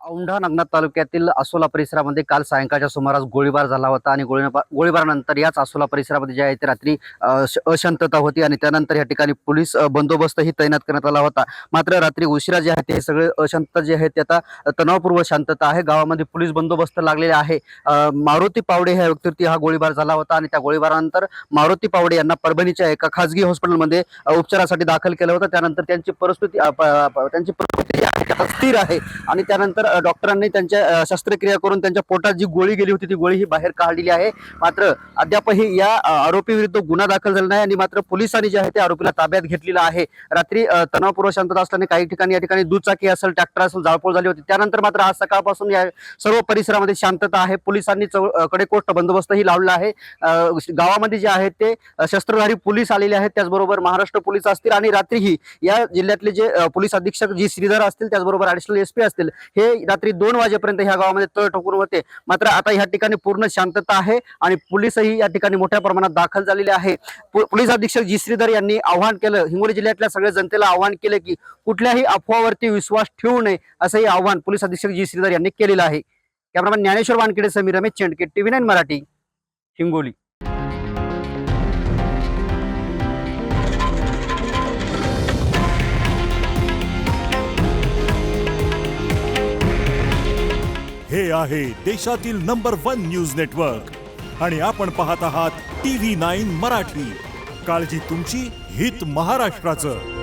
औंढा नागनाथ तालुक्यातील आसोला परिसरामध्ये काल सायंकाळच्या सुमारास गोळीबार झाला होता आणि गोळीबारानंतर याच आसोला परिसरामध्ये जे आहे ते रात्री अशांतता होती आणि त्यानंतर या ठिकाणी पोलीस बंदोबस्तही तैनात करण्यात आला होता. मात्र रात्री उशिरा जे आहे ते सगळे अशांतता जे आहे ते आता तणावपूर्व शांतता आहे. गावामध्ये पोलीस बंदोबस्त लागलेला आहे. मारुती पावडे ह्या व्यक्तीवरती हा गोळीबार झाला होता आणि त्या गोळीबारानंतर मारुती पावडे यांना परभणीच्या एका खासगी हॉस्पिटलमध्ये उपचारासाठी दाखल केलं होतं. त्यानंतर त्यांची परिस्थिती स्थिर आहे आणि त्यानंतर डॉक्टरांनी त्यांच्या शस्त्रक्रिया करून त्यांच्या पोटात जी गोळी गेली होती ती गोळी ही बाहेर काढलेली आहे. मात्र अद्यापही या आरोपी विरुद्ध गुन्हा दाखल झाला नाही आणि मात्र पोलिसांनी जे आहे ते आरोपीला ताब्यात घेतलेला आहे. रात्री तणावपूर्व शांतता असल्याने काही ठिकाणी या ठिकाणी दुचाकी असेल, ट्रॅक्टर असेल, जाळपोळ झाली होती. त्यानंतर मात्र आज सकाळपासून या सर्व परिसरामध्ये शांतता आहे. पोलिसांनी कडेकोट बंदोबस्तही लावला आहे. गावामध्ये जे आहेत ते शस्त्रधारी पोलीस आलेले आहेत, त्याचबरोबर महाराष्ट्र पोलीस असतील आणि रात्रीही या जिल्ह्यातले जे पोलीस अधीक्षक जी श्रीधर असतील, त्याचबरोबर ॲडिशनल SP असतील, हे रात्री 2 वाजेपर्यंत ह्या गावामध्ये तळ ठोकून होते. मात्र आता ह्या ठिकाणी पूर्ण शांतता आहे आणि पोलीसही या ठिकाणी मोठ्या प्रमाणात दाखल झालेले आहे. पोलीस अधीक्षक जी श्रीधर यांनी आवाहन केलं, हिंगोली जिल्ह्यातल्या सगळ्या जनतेला आवाहन केलं की कुठल्याही अफवावरती विश्वास ठेवू नये, असंही आवाहन पोलीस अधीक्षक जी श्रीधर यांनी केलेलं आहे. Cameraman Dnyaneshwar Wankhede, Sameer Ramesh Chendke, TV9 Marathi, Hingoli. हे आहे देशातील नंबर 1 न्यूज नेटवर्क आणि आपण पाहत आहात TV9 मराठी. काळजी तुमची, हित महाराष्ट्राचं.